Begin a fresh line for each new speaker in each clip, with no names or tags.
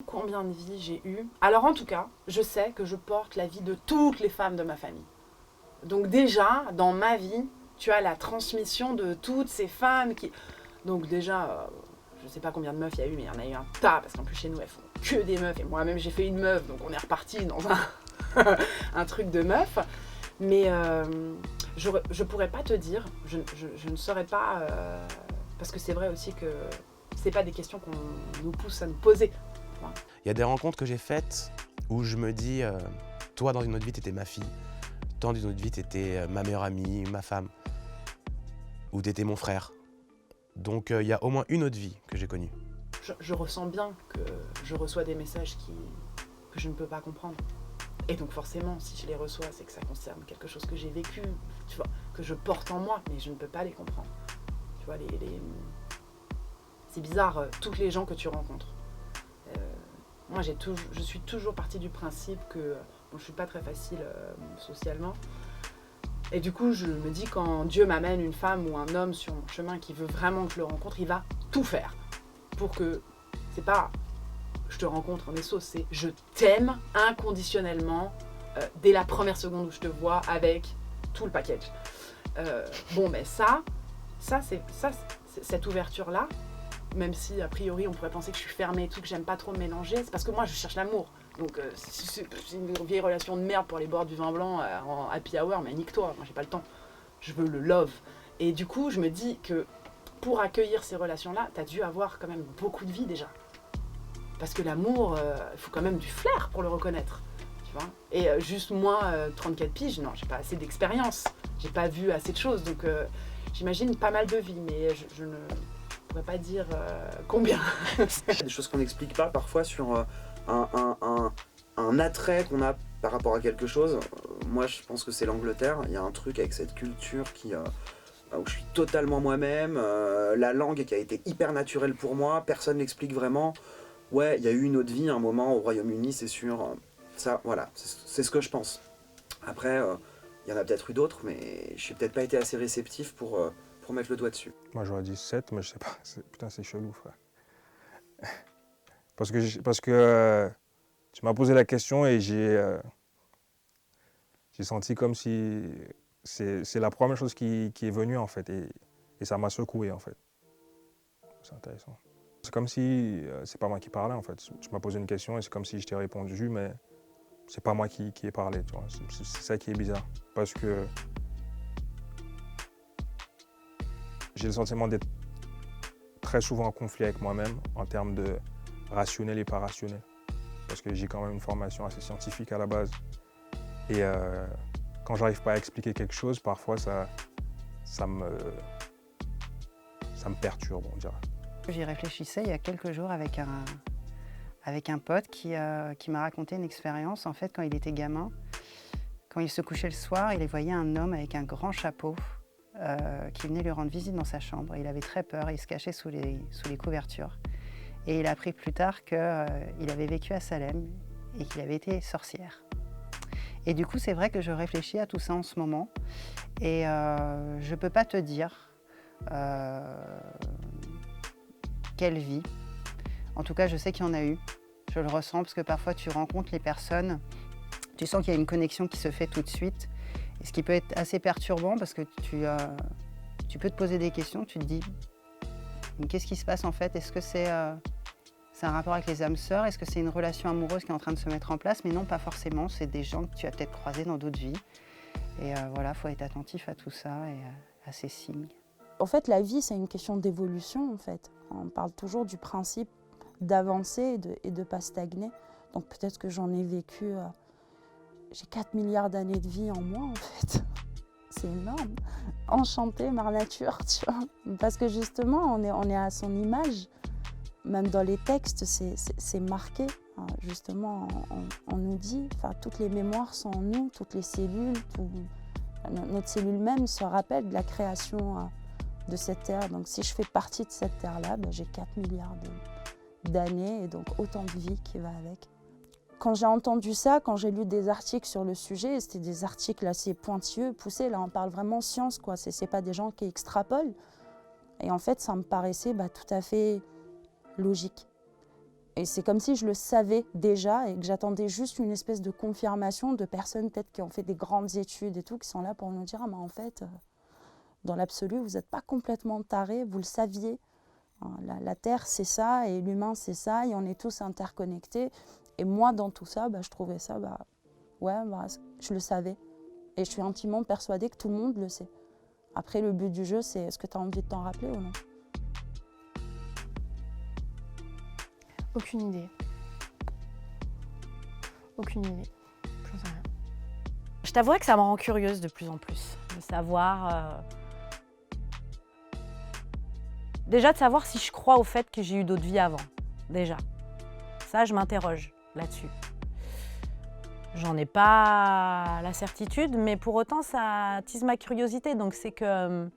Combien de vies j'ai eu? Alors en tout cas, je sais que je porte la vie de toutes les femmes de ma famille. Donc déjà, dans ma vie, tu as la transmission de toutes ces femmes qui... Donc déjà, je sais pas combien de meufs il y a eu, mais il y en a eu un tas, parce qu'en plus chez nous, elles font que des meufs. Et moi-même, j'ai fait une meuf, donc on est reparti dans un truc de meuf. Mais je pourrais pas te dire, je ne saurais pas... parce que c'est vrai aussi que c'est pas des questions qu'on nous pousse à nous poser.
Il y a des rencontres que j'ai faites où je me dis, toi dans une autre vie t'étais ma fille, toi dans une autre vie t'étais ma meilleure amie, ma femme, ou t'étais mon frère. Donc il y a au moins une autre vie que j'ai connue.
Je ressens bien que je reçois des messages que je ne peux pas comprendre. Et donc forcément, si je les reçois, c'est que ça concerne quelque chose que j'ai vécu, tu vois, que je porte en moi, mais je ne peux pas les comprendre. Tu vois, c'est bizarre, toutes les gens que tu rencontres. Moi, je suis toujours partie du principe que bon, je ne suis pas très facile socialement. Et du coup, je me dis, quand Dieu m'amène une femme ou un homme sur mon chemin qui veut vraiment que je le rencontre, il va tout faire pour que, c'est pas je te rencontre en essos, c'est je t'aime inconditionnellement dès la première seconde où je te vois avec tout le package. Bon, mais cette ouverture-là, même si a priori on pourrait penser que je suis fermée et tout, que j'aime pas trop me mélanger, c'est parce que moi je cherche l'amour. Donc si c'est une vieille relation de merde pour aller boire du vin blanc en happy hour, mais nique-toi, moi j'ai pas le temps. Je veux le love. Et du coup, je me dis que pour accueillir ces relations-là, t'as dû avoir quand même beaucoup de vie déjà. Parce que l'amour, il faut quand même du flair pour le reconnaître. Tu vois. Et juste moi, 34 piges, non, j'ai pas assez d'expérience. J'ai pas vu assez de choses. Donc j'imagine pas mal de vie, mais je ne pourrais pas dire combien.
Il y a des choses qu'on n'explique pas parfois sur un attrait qu'on a par rapport à quelque chose. Moi, je pense que c'est l'Angleterre. Il y a un truc avec cette culture où je suis totalement moi-même. La langue qui a été hyper naturelle pour moi. Personne ne l'explique vraiment. Ouais, il y a eu une autre vie, un moment au Royaume-Uni, c'est sûr. Ça, voilà, c'est ce que je pense. Après, il y en a peut-être eu d'autres, mais je n'ai peut-être pas été assez réceptif pour mettre le doigt dessus.
Moi, j'aurais dit 7, mais je sais pas. Putain, c'est chelou, frère. Parce que tu m'as posé la question et j'ai senti comme si c'est la première chose qui est venue, en fait. Et ça m'a secoué, en fait. C'est intéressant. C'est comme si c'est pas moi qui parlais, en fait. Tu m'as posé une question et c'est comme si je t'ai répondu, mais c'est pas moi qui ai parlé, tu vois. C'est ça qui est bizarre. Parce que j'ai le sentiment d'être très souvent en conflit avec moi-même en termes de rationnel et pas rationnel. Parce que j'ai quand même une formation assez scientifique à la base. Et quand j'arrive pas à expliquer quelque chose, parfois ça me perturbe, on dirait.
J'y réfléchissais il y a quelques jours avec un pote qui m'a raconté une expérience. En fait, quand il était gamin, quand il se couchait le soir, il voyait un homme avec un grand chapeau qui venait lui rendre visite dans sa chambre. Il avait très peur, il se cachait sous les couvertures. Et il a appris plus tard qu'il avait vécu à Salem et qu'il avait été sorcière. Et du coup, c'est vrai que je réfléchis à tout ça en ce moment. Et je ne peux pas te dire quelle vie. En tout cas, je sais qu'il y en a eu. Je le ressens parce que parfois, tu rencontres les personnes, tu sens qu'il y a une connexion qui se fait tout de suite. Et ce qui peut être assez perturbant parce que tu peux te poser des questions, tu te dis qu'est-ce qui se passe en fait? Est-ce que c'est un rapport avec les âmes sœurs? Est-ce que c'est une relation amoureuse qui est en train de se mettre en place? Mais non, pas forcément. C'est des gens que tu as peut-être croisés dans d'autres vies. Et voilà, il faut être attentif à tout ça et à ces signes.
En fait, la vie, c'est une question d'évolution, en fait. On parle toujours du principe d'avancer et de pas stagner. Donc peut-être que j'en ai vécu... j'ai 4 milliards d'années de vie en moi, en fait. C'est énorme. Enchantée, mère nature, tu vois. Parce que justement, on est à son image. Même dans les textes, c'est marqué. Justement, on nous dit, toutes les mémoires sont en nous, toutes les cellules, notre cellule même se rappelle de la création de cette terre. Donc si je fais partie de cette terre-là, j'ai 4 milliards d'années et donc autant de vie qui va avec. Quand j'ai entendu ça, quand j'ai lu des articles sur le sujet, c'était des articles assez pointilleux, poussés. Là, on parle vraiment science, quoi. C'est pas des gens qui extrapolent. Et en fait, ça me paraissait tout à fait logique. Et c'est comme si je le savais déjà et que j'attendais juste une espèce de confirmation de personnes peut-être qui ont fait des grandes études et tout, qui sont là pour nous dire « Ah, mais en fait, dans l'absolu, vous n'êtes pas complètement tarés, vous le saviez. La Terre, c'est ça, et l'humain, c'est ça, et on est tous interconnectés. » Et moi, dans tout ça, je trouvais ça, je le savais. Et je suis intimement persuadée que tout le monde le sait. Après, le but du jeu, c'est est-ce que tu as envie de t'en rappeler ou non?
Aucune idée. Aucune idée. J'en sais rien. Je t'avouerai que ça me rend curieuse de plus en plus. De savoir... Déjà, de savoir si je crois au fait que j'ai eu d'autres vies avant. Déjà. Ça, je m'interroge là-dessus. J'en ai pas la certitude, mais pour autant, ça attise ma curiosité. Donc, c'est que...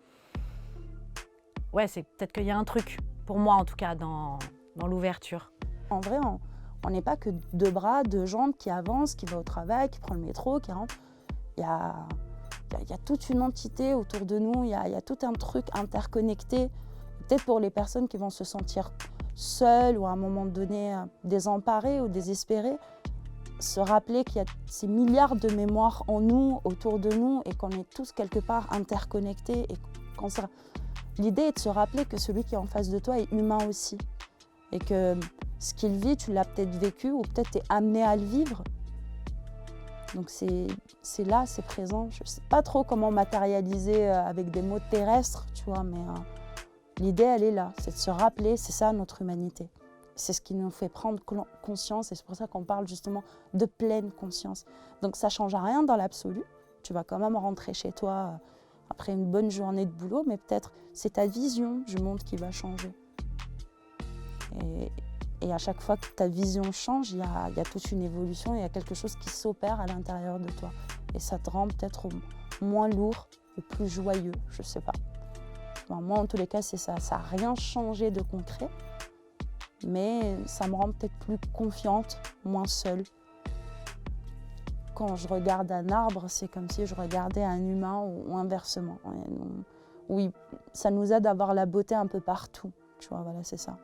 Ouais, c'est peut-être qu'il y a un truc, pour moi en tout cas, dans l'ouverture.
En vrai, on n'est pas que deux bras, deux jambes qui avancent, qui va au travail, qui prend le métro, qui rentre. Il y a toute une entité autour de nous, il y a tout un truc interconnecté. Peut-être pour les personnes qui vont se sentir seules ou à un moment donné désemparées ou désespérées, se rappeler qu'il y a ces milliards de mémoires en nous, autour de nous, et qu'on est tous quelque part interconnectés. Et l'idée est de se rappeler que celui qui est en face de toi est humain aussi. Et que ce qu'il vit, tu l'as peut-être vécu ou peut-être t'es amené à le vivre. Donc c'est là, c'est présent. Je ne sais pas trop comment matérialiser avec des mots terrestres, tu vois, mais l'idée, elle est là. C'est de se rappeler, c'est ça notre humanité. C'est ce qui nous fait prendre conscience et c'est pour ça qu'on parle justement de pleine conscience. Donc ça ne change rien dans l'absolu. Tu vas quand même rentrer chez toi après une bonne journée de boulot, mais peut-être c'est ta vision du monde qui va changer. Et à chaque fois que ta vision change, il y a toute une évolution, il y a quelque chose qui s'opère à l'intérieur de toi. Et ça te rend peut-être moins lourd ou plus joyeux, je ne sais pas. Enfin, moi, en tous les cas, c'est ça. Ça n'a rien changé de concret, mais ça me rend peut-être plus confiante, moins seule. Quand je regarde un arbre, c'est comme si je regardais un humain ou inversement. Oui, ça nous aide à voir la beauté un peu partout. Tu vois, voilà, c'est ça.